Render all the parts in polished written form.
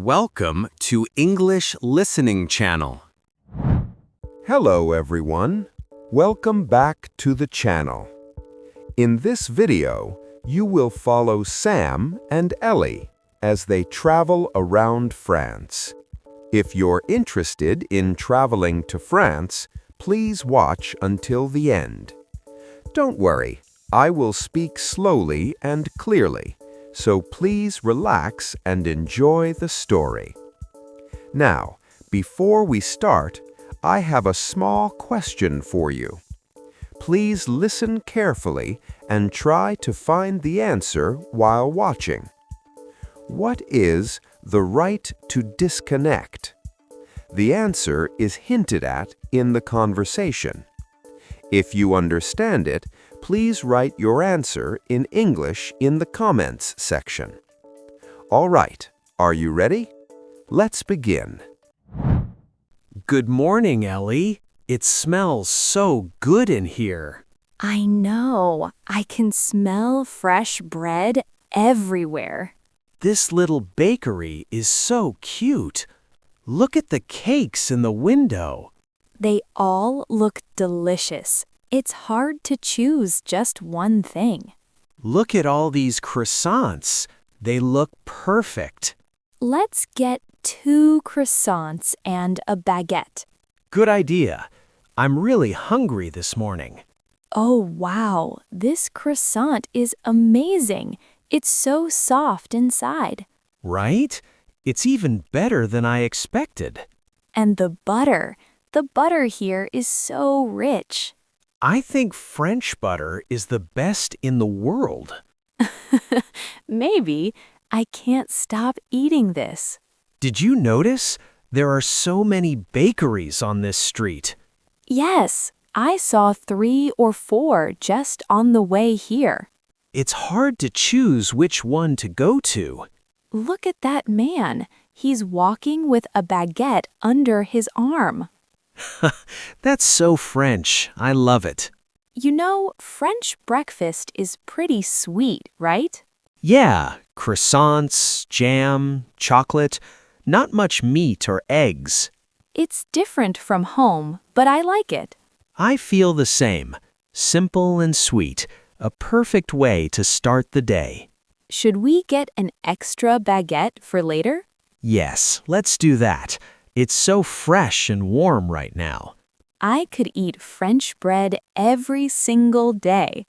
Welcome to English Listening Channel. Hello everyone. Welcome back to the channel. In this video, you will follow Sam and Ellie as they travel around France. If you're interested in traveling to France, please watch until the end. Don't worry, I will speak slowly and clearly, so please relax and enjoy the story. Now, before we start, I have a small question for you. Please listen carefully and try to find the answer while watching. What is the right to disconnect? The answer is hinted at in the conversation. If you understand it, please write your answer in English in the comments section. All right, are you ready? Let's begin. Good morning, Ellie. It smells so good in here. I know. I can smell fresh bread everywhere. This little bakery is so cute. Look at the cakes in the window. They all look delicious. It's hard to choose just one thing. Look at all these croissants. They look perfect. Let's get 2 croissants and a baguette. Good idea. I'm really hungry this morning. Oh, wow. This croissant is amazing. It's so soft inside. Right? It's even better than I expected. And the butter. The butter here is so rich. I think French butter is the best in the world. Maybe. I can't stop eating this. Did you notice? There are so many bakeries on this street. Yes, I saw 3 or 4 just on the way here. It's hard to choose which one to go to. Look at that man. He's walking with a baguette under his arm. That's so French. I love it. You know, French breakfast is pretty sweet, right? Yeah, croissants, jam, chocolate, not much meat or eggs. It's different from home, but I like it. I feel the same. Simple and sweet. A perfect way to start the day. Should we get an extra baguette for later? Yes, let's do that. It's so fresh and warm right now. I could eat French bread every single day.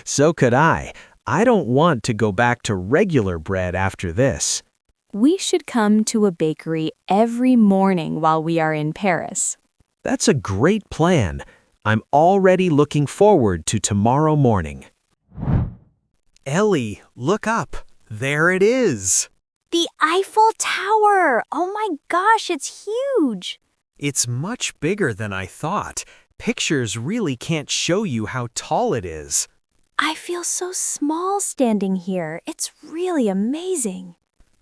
So could I. I don't want to go back to regular bread after this. We should come to a bakery every morning while we are in Paris. That's a great plan. I'm already looking forward to tomorrow morning. Ellie, look up. There it is. The Eiffel Tower! Oh my gosh, it's huge! It's much bigger than I thought. Pictures really can't show you how tall it is. I feel so small standing here. It's really amazing.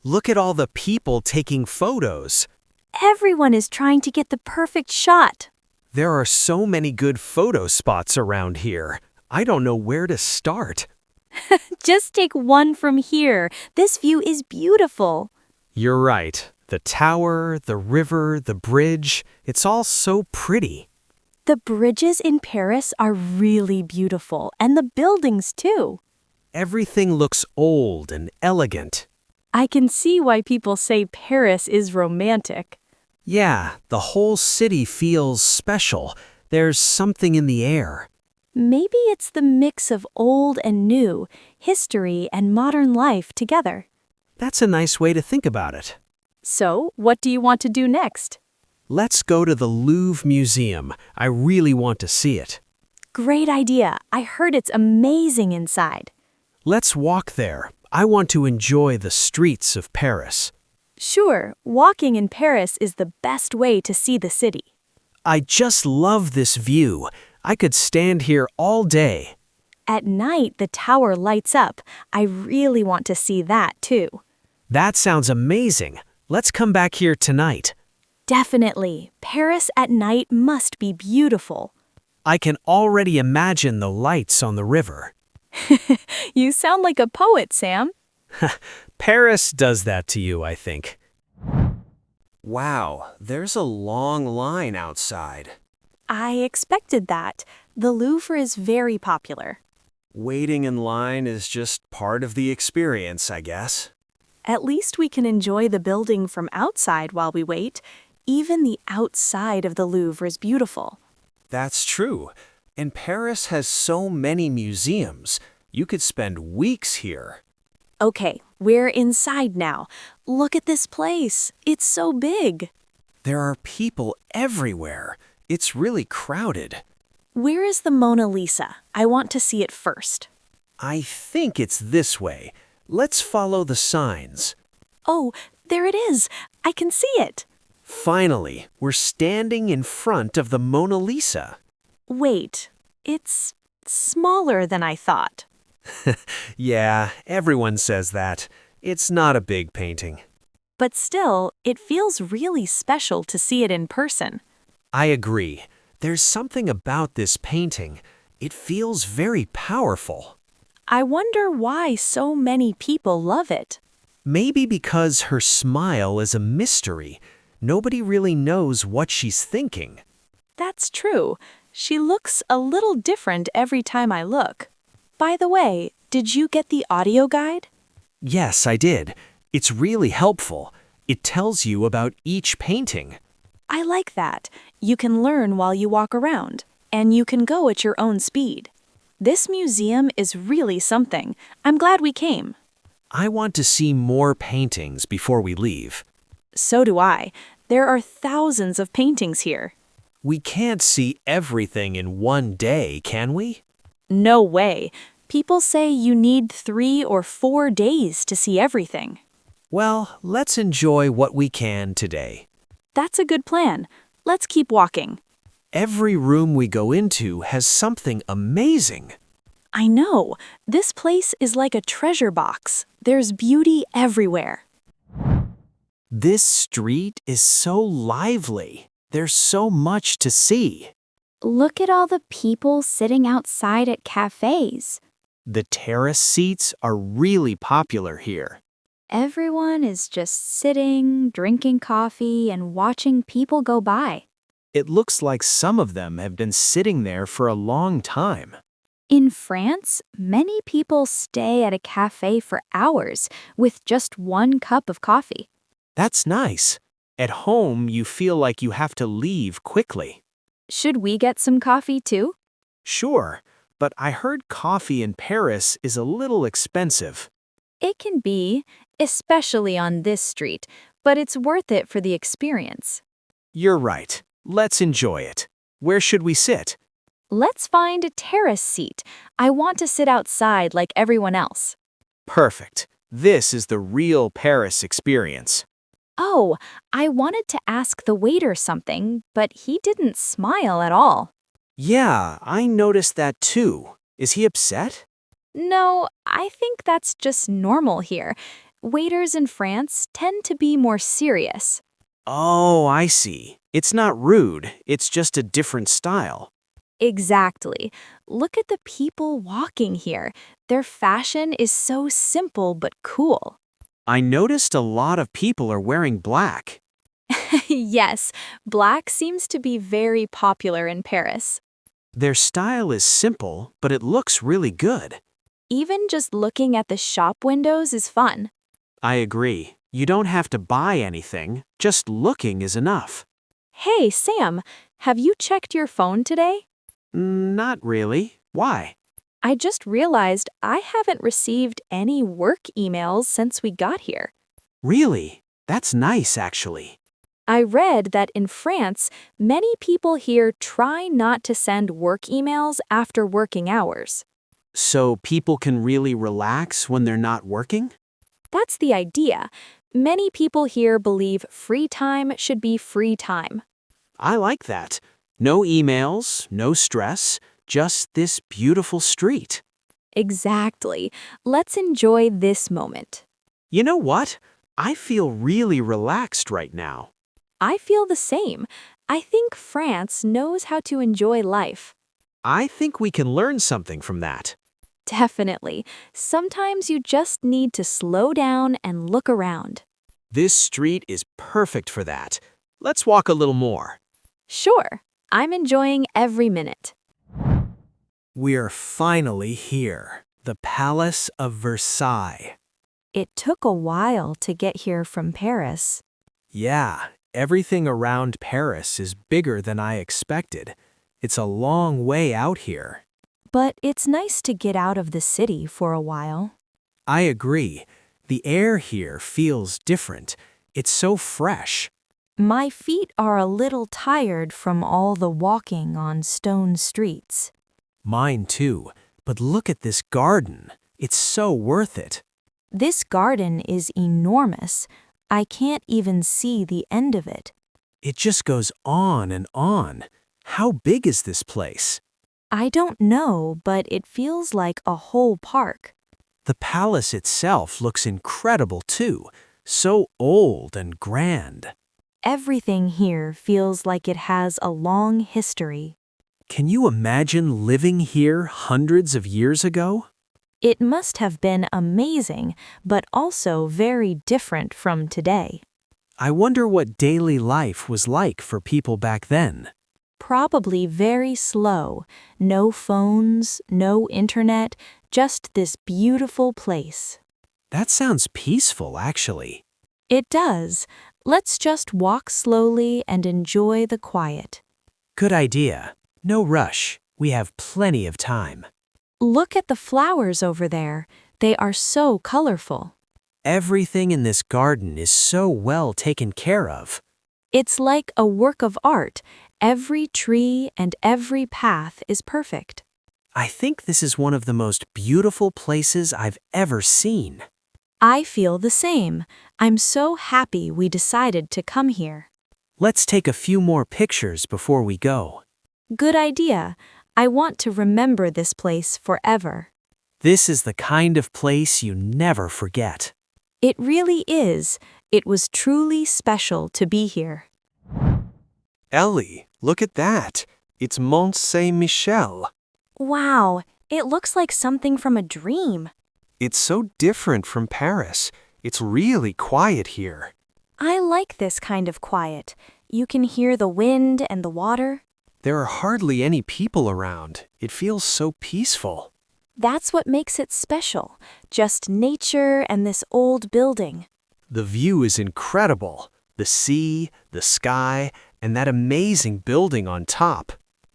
Look at all the people taking photos. Everyone is trying to get the perfect shot. There are so many good photo spots around here. I don't know where to start. Just take one from here. This view is beautiful. You're right. The tower, the river, the bridge, it's all so pretty. The bridges in Paris are really beautiful, and the buildings too. Everything looks old and elegant. I can see why people say Paris is romantic. Yeah, the whole city feels special. There's something in the air. Maybe it's the mix of old and new, history and modern life together. That's a nice way to think about it. So, what do you want to do next? Let's go to the Louvre Museum. I really want to see it. Great idea. I heard it's amazing inside. Let's walk there. I want to enjoy the streets of Paris. Sure, walking in Paris is the best way to see the city. I just love this view. I could stand here all day. At night, the tower lights up. I really want to see that too. That sounds amazing. Let's come back here tonight. Definitely. Paris at night must be beautiful. I can already imagine the lights on the river. You sound like a poet, Sam. Paris does that to you, I think. Wow, there's a long line outside. I expected that. The Louvre is very popular. Waiting in line is just part of the experience, I guess. At least we can enjoy the building from outside while we wait. Even the outside of the Louvre is beautiful. That's true. And Paris has so many museums. You could spend weeks here. Okay, we're inside now. Look at this place. It's so big. There are people everywhere. It's really crowded. Where is the Mona Lisa? I want to see it first. I think it's this way. Let's follow the signs. Oh, there it is. I can see it. Finally, we're standing in front of the Mona Lisa. Wait, it's smaller than I thought. Yeah, everyone says that. It's not a big painting. But still, it feels really special to see it in person. I agree. There's something about this painting. It feels very powerful. I wonder why so many people love it. Maybe because her smile is a mystery. Nobody really knows what she's thinking. That's true. She looks a little different every time I look. By the way, did you get the audio guide? Yes, I did. It's really helpful. It tells you about each painting. I like that. You can learn while you walk around, and you can go at your own speed. This museum is really something. I'm glad we came. I want to see more paintings before we leave. So do I. There are thousands of paintings here. We can't see everything in one day, can we? No way. People say you need 3 or 4 days to see everything. Well, let's enjoy what we can today. That's a good plan. Let's keep walking. Every room we go into has something amazing. I know. This place is like a treasure box. There's beauty everywhere. This street is so lively. There's so much to see. Look at all the people sitting outside at cafes. The terrace seats are really popular here. Everyone is just sitting, drinking coffee, and watching people go by. It looks like some of them have been sitting there for a long time. In France, many people stay at a cafe for hours with just 1 cup of coffee. That's nice. At home, you feel like you have to leave quickly. Should we get some coffee too? Sure, but I heard coffee in Paris is a little expensive. It can be, especially on this street, but it's worth it for the experience. You're right. Let's enjoy it. Where should we sit? Let's find a terrace seat. I want to sit outside like everyone else. Perfect. This is the real Paris experience. Oh, I wanted to ask the waiter something, but he didn't smile at all. Yeah, I noticed that too. Is he upset? No, I think that's just normal here. Waiters in France tend to be more serious. Oh, I see. It's not rude, it's just a different style. Exactly. Look at the people walking here. Their fashion is so simple but cool. I noticed a lot of people are wearing black. Yes, black seems to be very popular in Paris. Their style is simple, but it looks really good. Even just looking at the shop windows is fun. I agree. You don't have to buy anything, just looking is enough. Hey, Sam, have you checked your phone today? Not really. Why? I just realized I haven't received any work emails since we got here. Really? That's nice, actually. I read that in France, many people here try not to send work emails after working hours. So people can really relax when they're not working? That's the idea. Many people here believe free time should be free time. I like that. No emails, no stress, just this beautiful street. Exactly. Let's enjoy this moment. You know what? I feel really relaxed right now. I feel the same. I think France knows how to enjoy life. I think we can learn something from that. Definitely. Sometimes you just need to slow down and look around. This street is perfect for that. Let's walk a little more. Sure, I'm enjoying every minute. We're finally here. The Palace of Versailles. It took a while to get here from Paris. Yeah, everything around Paris is bigger than I expected. It's a long way out here. But it's nice to get out of the city for a while. I agree. The air here feels different. It's so fresh. My feet are a little tired from all the walking on stone streets. Mine too. But look at this garden. It's so worth it. This garden is enormous. I can't even see the end of it. It just goes on and on. How big is this place? I don't know, but it feels like a whole park. The palace itself looks incredible too. So old and grand. Everything here feels like it has a long history. Can you imagine living here hundreds of years ago? It must have been amazing, but also very different from today. I wonder what daily life was like for people back then. Probably very slow. No phones, no internet, just this beautiful place. That sounds peaceful, actually. It does. Let's just walk slowly and enjoy the quiet. Good idea. No rush. We have plenty of time. Look at the flowers over there. They are so colorful. Everything in this garden is so well taken care of. It's like a work of art. Every tree and every path is perfect. I think this is one of the most beautiful places I've ever seen. I feel the same. I'm so happy we decided to come here. Let's take a few more pictures before we go. Good idea. I want to remember this place forever. This is the kind of place you never forget. It really is. It was truly special to be here. Ellie, look at that. It's Mont Saint-Michel. Wow, it looks like something from a dream. It's so different from Paris. It's really quiet here. I like this kind of quiet. You can hear the wind and the water. There are hardly any people around. It feels so peaceful. That's what makes it special. Just nature and this old building. The view is incredible. The sea, the sky, and that amazing building on top.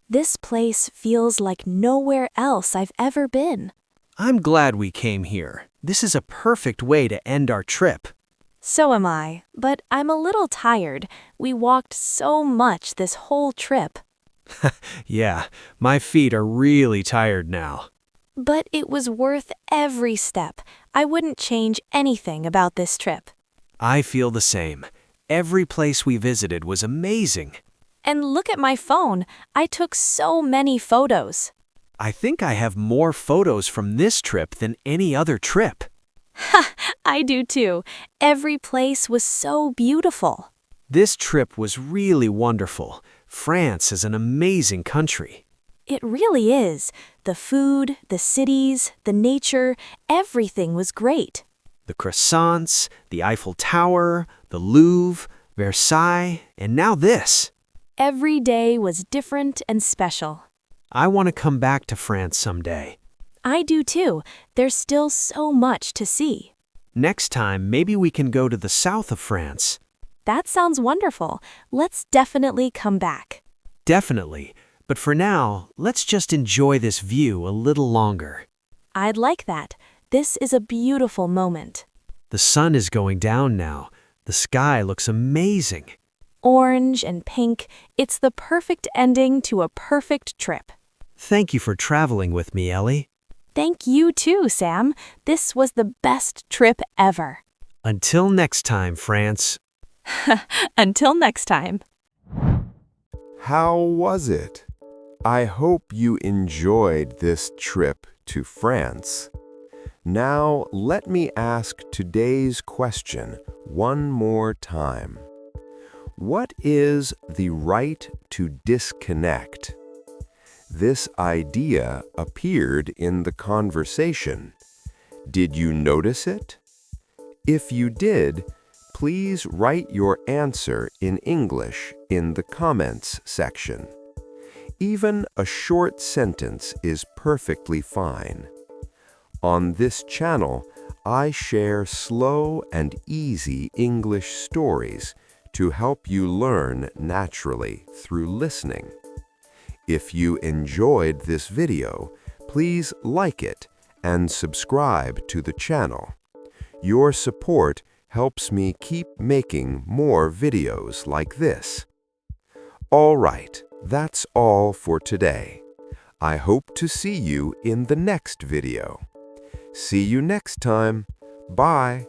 This place feels like nowhere else I've ever been. I'm glad we came here. This is a perfect way to end our trip. So am I, but I'm a little tired. We walked so much this whole trip. Yeah, my feet are really tired now. But it was worth every step. I wouldn't change anything about this trip. I feel the same. Every place we visited was amazing. And look at my phone. I took so many photos. I think I have more photos from this trip than any other trip. I do too. Every place was so beautiful. This trip was really wonderful. France is an amazing country. It really is. The food, the cities, the nature, everything was great. The croissants, the Eiffel Tower, the Louvre, Versailles, and now this. Every day was different and special. I want to come back to France someday. I do too. There's still so much to see. Next time, maybe we can go to the south of France. That sounds wonderful. Let's definitely come back. Definitely. But for now, let's just enjoy this view a little longer. I'd like that. This is a beautiful moment. The sun is going down now. The sky looks amazing. Orange and pink, it's the perfect ending to a perfect trip. Thank you for traveling with me, Ellie. Thank you too, Sam. This was the best trip ever. Until next time, France. Until next time. How was it? I hope you enjoyed this trip to France. Now, let me ask today's question one more time. What is the right to disconnect? This idea appeared in the conversation. Did you notice it? If you did, please write your answer in English in the comments section. Even a short sentence is perfectly fine. On this channel, I share slow and easy English stories to help you learn naturally through listening. If you enjoyed this video, please like it and subscribe to the channel. Your support helps me keep making more videos like this. All right, that's all for today. I hope to see you in the next video. See you next time. Bye.